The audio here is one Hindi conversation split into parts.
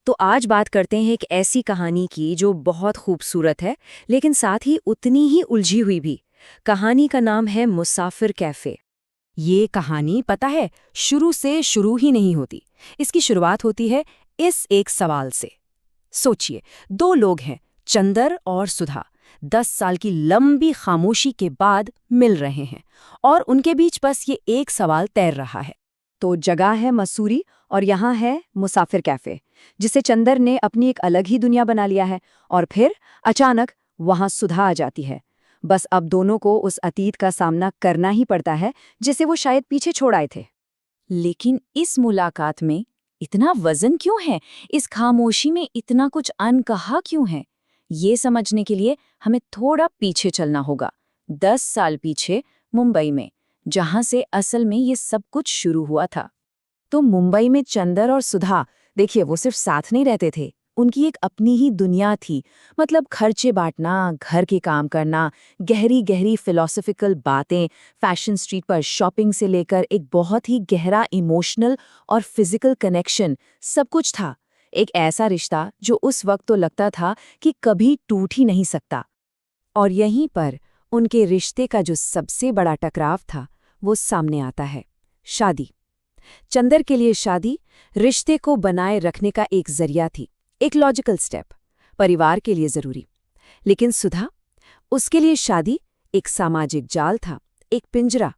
तो आज बात करते हैं एक ऐसी कहानी की जो बहुत खूबसूरत है, लेकिन साथ ही उतनी ही उलझी हुई भी। कहानी का नाम है मुसाफिर कैफे। ये कहानी पता है शुरू से शुरू ही नहीं होती। इसकी शुरुआत होती है इस एक सवाल से। सोचिए, दो लोग हैं, चंदर और सुधा। 10 साल की लंबी खामोशी के बाद मिल रहे हैं और उनके बीच बस ये एक सवाल तैर रहा है। तो जगह है मसूरी और यहाँ है मुसाफिर कैफे, जिसे चंदर ने अपनी एक अलग ही दुनिया बना लिया है। और फिर अचानक वहाँ सुधा आ जाती है। बस अब दोनों को उस अतीत का सामना करना ही पड़ता है जिसे वो शायद पीछे छोड़ आए थे। लेकिन इस मुलाकात में इतना वजन क्यों है? इस खामोशी में इतना कुछ अनकहा क्यों है? ये समझने के लिए हमें थोड़ा पीछे चलना होगा, 10 साल पीछे, मुंबई में, जहां से असल में ये सब कुछ शुरू हुआ था। तो मुंबई में चंदर और सुधा, देखिए, वो सिर्फ साथ नहीं रहते थे, उनकी एक अपनी ही दुनिया थी। मतलब खर्चे बांटना, घर के काम करना, गहरी गहरी फिलॉसफिकल बातें, फैशन स्ट्रीट पर शॉपिंग से लेकर एक बहुत ही गहरा इमोशनल और फिजिकल कनेक्शन, सब कुछ था। एक ऐसा रिश्ता जो उस वक्त तो लगता था कि कभी टूट ही नहीं सकता। और यहीं पर उनके रिश्ते का जो सबसे बड़ा टकराव था, वो सामने आता है, शादी। चंदर के लिए शादी रिश्ते को बनाए रखने का एक जरिया थी, एक लॉजिकल स्टेप, परिवार के लिए जरूरी। लेकिन सुधा, उसके लिए शादी एक सामाजिक जाल था, एक पिंजरा।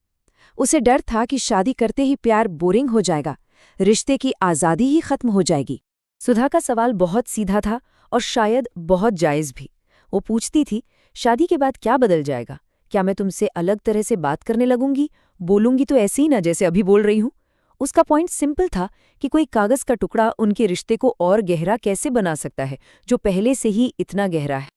उसे डर था कि शादी करते ही प्यार बोरिंग हो जाएगा, रिश्ते की आज़ादी ही खत्म हो जाएगी। सुधा का सवाल बहुत सीधा था और शायद बहुत जायज़ भी। वो पूछती थी, शादी के बाद क्या बदल जाएगा? क्या मैं तुमसे अलग तरह से बात करने लगूंगी? बोलूंगी तो ऐसे ही ना जैसे अभी बोल रही हूं? उसका पॉइंट सिंपल था कि कोई कागज का टुकड़ा उनके रिश्ते को और गहरा कैसे बना सकता है, जो पहले से ही इतना गहरा है।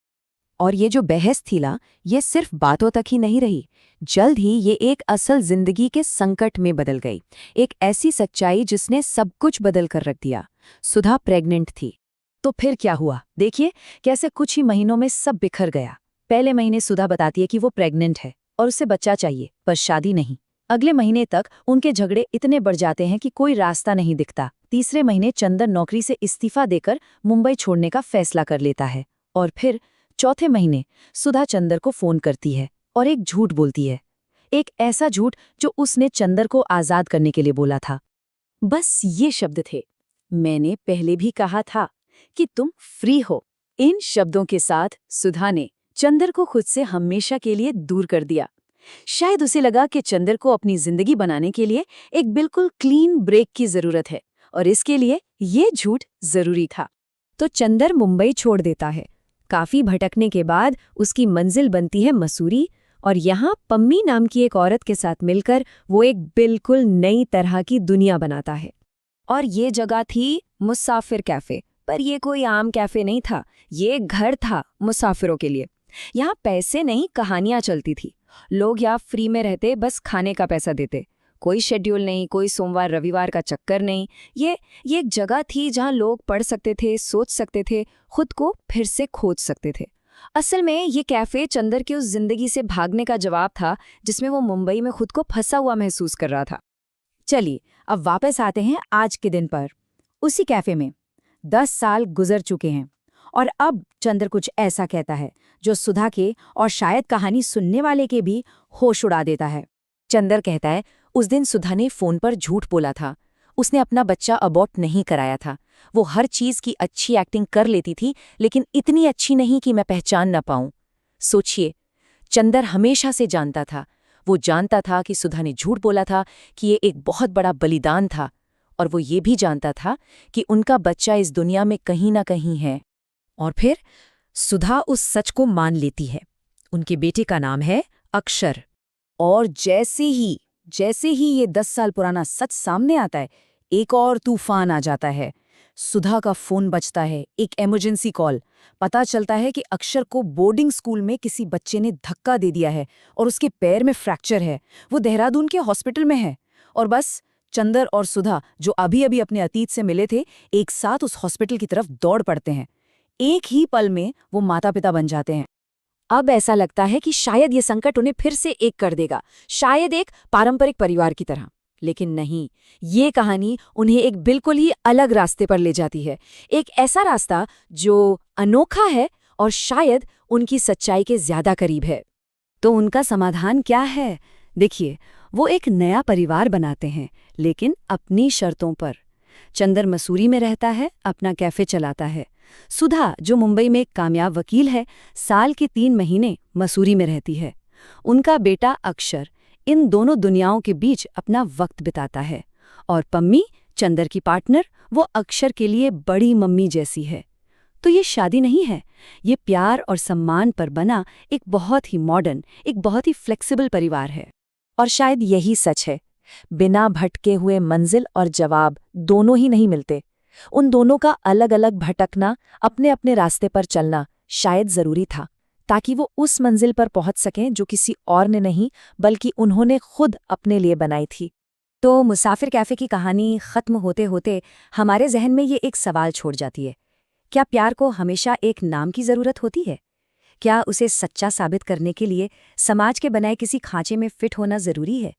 और ये जो बहस थी ना, ये सिर्फ बातों तक ही नहीं रही। जल्द ही ये एक असल जिंदगी के संकट में बदल गई, एक ऐसी सच्चाई जिसने सब कुछ बदल कर रख दिया। सुधा प्रेग्नेंट थी। तो फिर क्या हुआ? देखिए कैसे कुछ ही महीनों में सब बिखर गया। पहले महीने सुधा बताती है कि वो प्रेग्नेंट है और उसे बच्चा चाहिए, पर शादी नहीं। अगले महीने तक उनके झगड़े इतने बढ़ जाते हैं कि कोई रास्ता नहीं दिखता। तीसरे महीने चंदर नौकरी से इस्तीफा देकर मुंबई छोड़ने का फैसला कर लेता है। और फिर चौथे महीने सुधा चंदर को फोन करती है और एक झूठ बोलती है, एक ऐसा झूठ जो उसने चंदर को आजाद करने के लिए बोला था। बस ये शब्द थे, मैंने पहले भी कहा था कि तुम फ्री हो। इन शब्दों के साथ सुधा ने चंदर को खुद से हमेशा के लिए दूर कर दिया। शायद उसे लगा कि चंदर को अपनी जिंदगी बनाने के लिए एक बिल्कुल क्लीन ब्रेक की जरूरत है और इसके लिए ये झूठ जरूरी था। तो चंदर मुंबई छोड़ देता है। काफी भटकने के बाद उसकी मंजिल बनती है मसूरी, और यहाँ पम्मी नाम की एक औरत के साथ मिलकर वो एक बिल्कुल नई तरह की दुनिया बनाता है। और ये जगह थी मुसाफिर कैफे। पर ये कोई आम कैफे नहीं था, ये एक घर था मुसाफिरों के लिए। यहाँ पैसे नहीं, कहानियां चलती थी। लोग यहाँ फ्री में रहते, बस खाने का पैसा देते। कोई शेड्यूल नहीं, कोई सोमवार रविवार का चक्कर नहीं। ये एक जगह थी जहाँ लोग पढ़ सकते थे, सोच सकते थे, खुद को फिर से खोज सकते थे। असल में ये कैफे चंदर की उस जिंदगी से भागने का जवाब था जिसमें वो मुंबई में खुद को फंसा हुआ महसूस कर रहा था। चलिए अब वापस आते हैं आज के दिन पर। उसी कैफे में 10 साल गुजर चुके हैं और अब चंदर कुछ ऐसा कहता है जो सुधा के और शायद कहानी सुनने वाले के भी होश उड़ा देता है। चंदर कहता है, उस दिन सुधा ने फोन पर झूठ बोला था। उसने अपना बच्चा अबॉर्ट नहीं कराया था। वो हर चीज की अच्छी एक्टिंग कर लेती थी, लेकिन इतनी अच्छी नहीं कि मैं पहचान न पाऊं। सोचिए, चंदर हमेशा से जानता था। वो जानता था कि सुधा ने झूठ बोला था, कि ये एक बहुत बड़ा बलिदान था। और वो ये भी जानता था कि उनका बच्चा इस दुनिया में कहीं ना कहीं है। और फिर सुधा उस सच को मान लेती है। उनके बेटे का नाम है अक्षर। और जैसे ही ये 10 साल पुराना सच सामने आता है, एक और तूफान आ जाता है। सुधा का फोन बजता है, एक इमरजेंसी कॉल। पता चलता है कि अक्षर को बोर्डिंग स्कूल में किसी बच्चे ने धक्का दे दिया है और उसके पैर में फ्रैक्चर है। वो देहरादून के हॉस्पिटल में है। और बस चंदर और सुधा, जो अभी अभी अपने अतीत से मिले थे, एक साथ उस हॉस्पिटल की तरफ दौड़ पड़ते हैं। एक ही पल में वो माता पिता बन जाते हैं। अब ऐसा लगता है कि शायद ये संकट उन्हें फिर से एक कर देगा, शायद एक पारंपरिक परिवार की तरह। लेकिन नहीं, ये कहानी उन्हें एक बिल्कुल ही अलग रास्ते पर ले जाती है। एक ऐसा रास्ता जो अनोखा है और शायद उनकी सच्चाई के ज्यादा करीब है। तो उनका समाधान क्या है? देखिए, वो एक नया परिवार बनाते हैं, लेकिन अपनी शर्तों पर। चंदर मसूरी में रहता है, अपना कैफे चलाता है। सुधा, जो मुंबई में एक कामयाब वकील है, साल के 3 महीने मसूरी में रहती है। उनका बेटा अक्षर इन दोनों दुनियाओं के बीच अपना वक्त बिताता है। और पम्मी, चंदर की पार्टनर, वो अक्षर के लिए बड़ी मम्मी जैसी है। तो ये शादी नहीं है, ये प्यार और सम्मान पर बना एक बहुत ही मॉडर्न, एक बहुत ही फ्लेक्सिबल परिवार है। और शायद यही सच है, बिना भटके हुए मंजिल और जवाब दोनों ही नहीं मिलते। उन दोनों का अलग अलग भटकना, अपने अपने रास्ते पर चलना शायद जरूरी था, ताकि वो उस मंजिल पर पहुंच सकें जो किसी और ने नहीं बल्कि उन्होंने खुद अपने लिए बनाई थी। तो मुसाफिर कैफे की कहानी खत्म होते होते हमारे जहन में ये एक सवाल छोड़ जाती है। क्या प्यार को हमेशा एक नाम की जरूरत होती है? क्या उसे सच्चा साबित करने के लिए समाज के बनाए किसी खांचे में फिट होना जरूरी है?